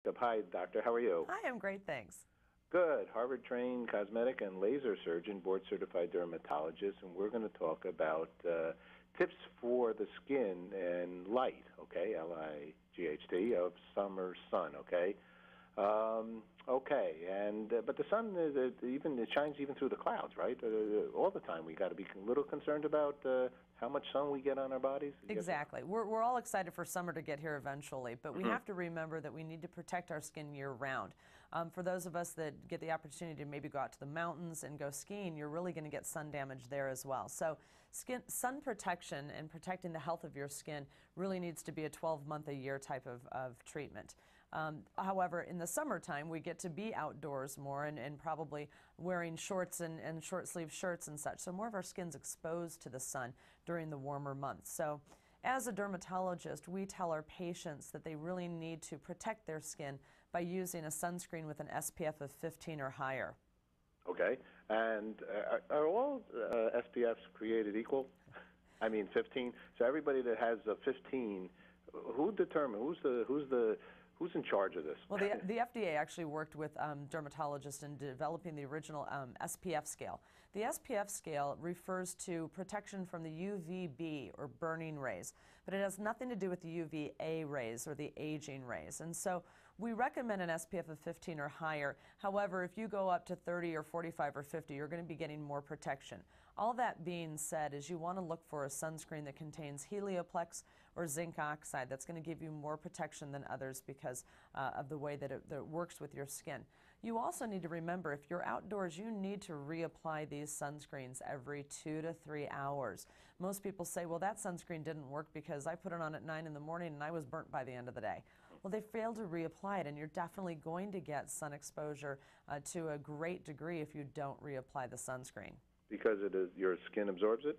Hi, doctor. How are you? Hi, I'm great, thanks. Good. Harvard-trained cosmetic and laser surgeon, board-certified dermatologist, and we're going to talk about tips for the skin and light, okay, L-I-G-H-T, of summer sun, okay? Okay, and but the sun even it shines even through the clouds, right? All the time. We got to be a little concerned about how much sun we get on our bodies. Yes, sir. Exactly. We're all excited for summer to get here eventually, but we have to remember that we need to protect our skin year-round. For those of us that get the opportunity to maybe go out to the mountains and go skiing, you're really going to get sun damage there as well. So sun protection and protecting the health of your skin really needs to be a 12-month-a-year type of treatment. However, in the summertime, we get to be outdoors more and probably wearing shorts and short-sleeve shirts and such. So more of our skin's exposed to the sun during the warmer months. So as a dermatologist, we tell our patients that they really need to protect their skin by using a sunscreen with an SPF of 15 or higher. Okay, and are all SPFs created equal? I mean, 15. So everybody that has a 15, who's in charge of this? Well, the FDA actually worked with dermatologists in developing the original SPF scale. The SPF scale refers to protection from the UVB or burning rays, but it has nothing to do with the UVA rays or the aging rays. And so we recommend an SPF of 15 or higher. However, if you go up to 30 or 45 or 50, you're going to be getting more protection. All that being said is you want to look for a sunscreen that contains helioplex or zinc oxide. That's going to give you more protection than others because of the way that it works with your skin. You also need to remember, if you're outdoors, you need to reapply these sunscreens every 2 to 3 hours. Most people say, well, that sunscreen didn't work because I put it on at 9 in the morning and I was burnt by the end of the day. Well, they failed to reapply it, and you're definitely going to get sun exposure to a great degree if you don't reapply the sunscreen. Because your skin absorbs it?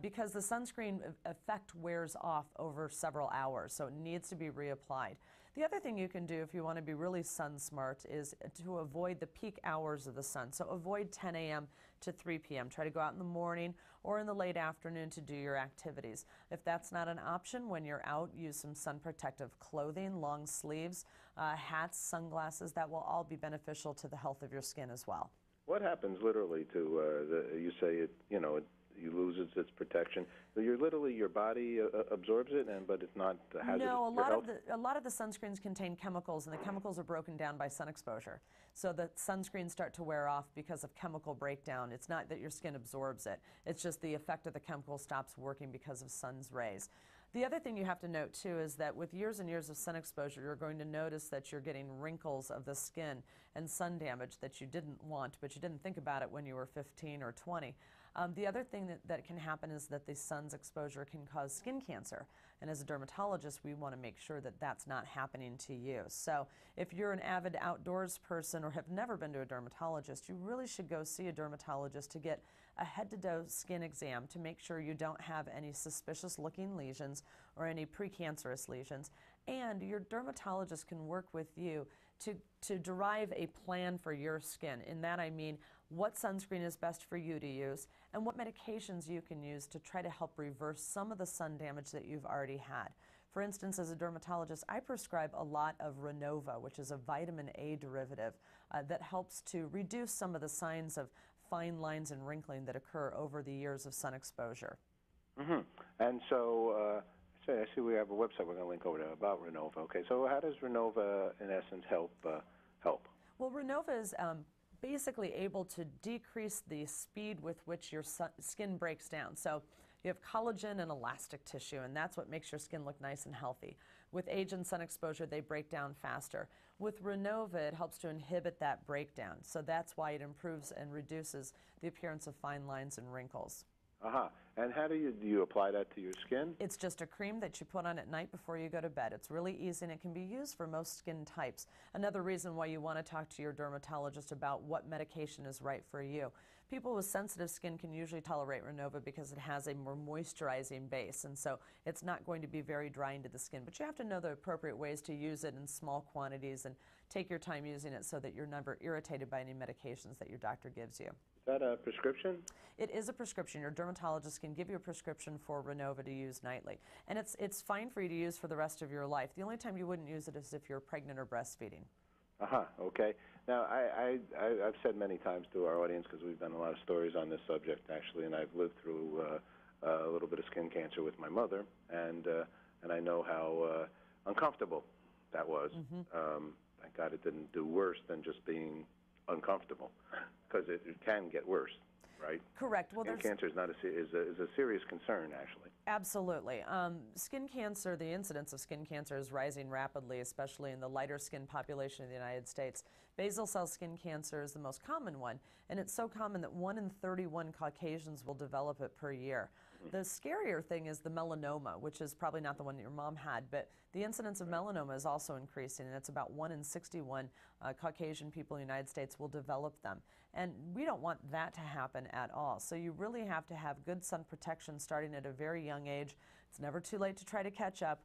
Because the sunscreen effect wears off over several hours, so it needs to be reapplied. The other thing you can do if you want to be really sun smart is to avoid the peak hours of the sun. So avoid 10 a.m. to 3 p.m. Try to go out in the morning or in the late afternoon to do your activities. If that's not an option, when you're out, use some sun protective clothing, long sleeves, hats, sunglasses. That will all be beneficial to the health of your skin as well. What happens literally to you say you lose its protection? So your body absorbs it, but it's not hazardous. No, a lot of the sunscreens contain chemicals, and the chemicals are broken down by sun exposure. So the sunscreens start to wear off because of chemical breakdown. It's not that your skin absorbs it. It's just the effect of the chemical stops working because of sun's rays. The other thing you have to note, too, is that with years and years of sun exposure, you're going to notice that you're getting wrinkles of the skin and sun damage that you didn't want, but you didn't think about it when you were 15 or 20. The other thing that can happen is that the sun's exposure can cause skin cancer. And as a dermatologist, we want to make sure that that's not happening to you. So if you're an avid outdoors person or have never been to a dermatologist, you really should go see a dermatologist to get a head-to-toe skin exam to make sure you don't have any suspicious-looking lesions or any precancerous lesions. And your dermatologist can work with you to derive a plan for your skin. In that I mean what sunscreen is best for you to use and what medications you can use to try to help reverse some of the sun damage that you've already had. For instance, as a dermatologist, I prescribe a lot of Renova, which is a vitamin A derivative that helps to reduce some of the signs of fine lines and wrinkling that occur over the years of sun exposure. And so I see we have a website we're going to link over to about Renova. Okay, so how does Renova, in essence, help? Well, Renova is basically able to decrease the speed with which your skin breaks down. So you have collagen and elastic tissue, and that's what makes your skin look nice and healthy. With age and sun exposure, they break down faster. With Renova, it helps to inhibit that breakdown. So that's why it improves and reduces the appearance of fine lines and wrinkles. And how do you apply that to your skin? It's just a cream that you put on at night before you go to bed. It's really easy and it can be used for most skin types. Another reason why you want to talk to your dermatologist about what medication is right for you. People with sensitive skin can usually tolerate Renova because it has a more moisturizing base, and so it's not going to be very drying to the skin. But you have to know the appropriate ways to use it in small quantities and take your time using it so that you're never irritated by any medications that your doctor gives you. Is that a prescription? It is a prescription. Your dermatologist can give you a prescription for Renova to use nightly. And it's fine for you to use for the rest of your life. The only time you wouldn't use it is if you're pregnant or breastfeeding. Okay. Now, I've said many times to our audience, because we've done a lot of stories on this subject, actually, and I've lived through a little bit of skin cancer with my mother, and I know how uncomfortable that was. Thank God it didn't do worse than just being uncomfortable, because it can get worse, right? Correct. Well, skin cancer is a serious concern, actually. Absolutely. Skin cancer, the incidence of skin cancer is rising rapidly, especially in the lighter skin population of the United States. Basal cell skin cancer is the most common one, and it's so common that 1 in 31 Caucasians will develop it per year. The scarier thing is the melanoma, which is probably not the one that your mom had, but the incidence of melanoma is also increasing, and it's about 1 in 61 Caucasian people in the United States will develop them. And we don't want that to happen at all. So you really have to have good sun protection starting at a very young age. It's never too late to try to catch up.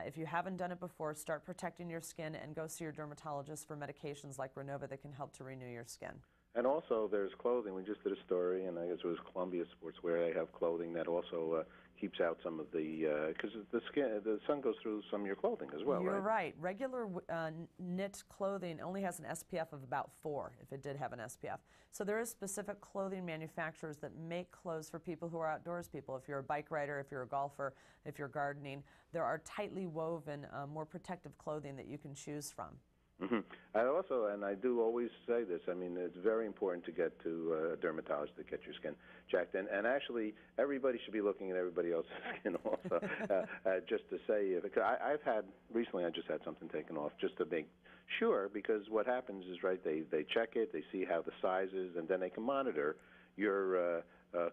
If you haven't done it before, start protecting your skin and go see your dermatologist for medications like Renova that can help to renew your skin. And also, there's clothing. We just did a story, and I guess it was Columbia Sportswear. They have clothing that also keeps out some of the, because the sun goes through some of your clothing as well, You're right? right. Regular knit clothing only has an SPF of about 4, if it did have an SPF. So there is specific clothing manufacturers that make clothes for people who are outdoors people. If you're a bike rider, if you're a golfer, if you're gardening, there are tightly woven, more protective clothing that you can choose from. I also, and I do always say this, I mean, it's very important to get to a dermatologist to get your skin checked. And actually, everybody should be looking at everybody else's skin also, just to say, because recently I just had something taken off just to make sure, because what happens is, right, they check it, they see how the size is, and then they can monitor your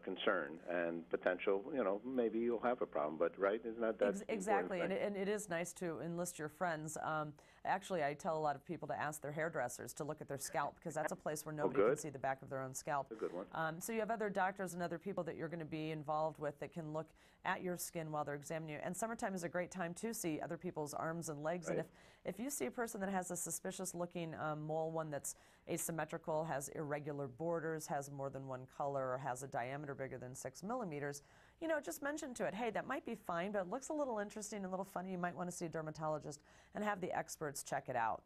concern and potential, maybe you'll have a problem, but right, isn't that exactly, and it is nice to enlist your friends. Actually, I tell a lot of people to ask their hairdressers to look at their scalp, because that's a place where nobody can see the back of their own scalp. That's a good one. So you have other doctors and other people that you're going to be involved with that can look at your skin while they're examining you. And summertime is a great time to see other people's arms and legs. Right. And if you see a person that has a suspicious looking mole, one that's asymmetrical, has irregular borders, has more than one color, or has a diameter bigger than 6 millimeters, just mention to it, hey, that might be fine, but it looks a little interesting, a little funny. You might want to see a dermatologist and have the experts check it out.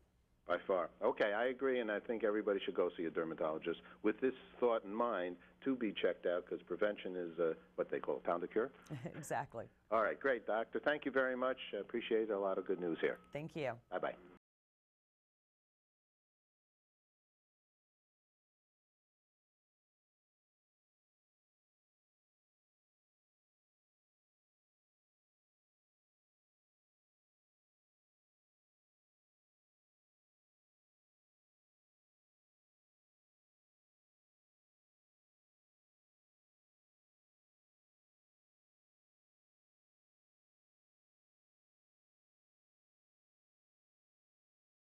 By far. Okay, I agree, and I think everybody should go see a dermatologist with this thought in mind to be checked out, because prevention is what they call a pound of cure. Exactly. All right, great, doctor. Thank you very much. I appreciate a lot of good news here. Thank you. Bye-bye.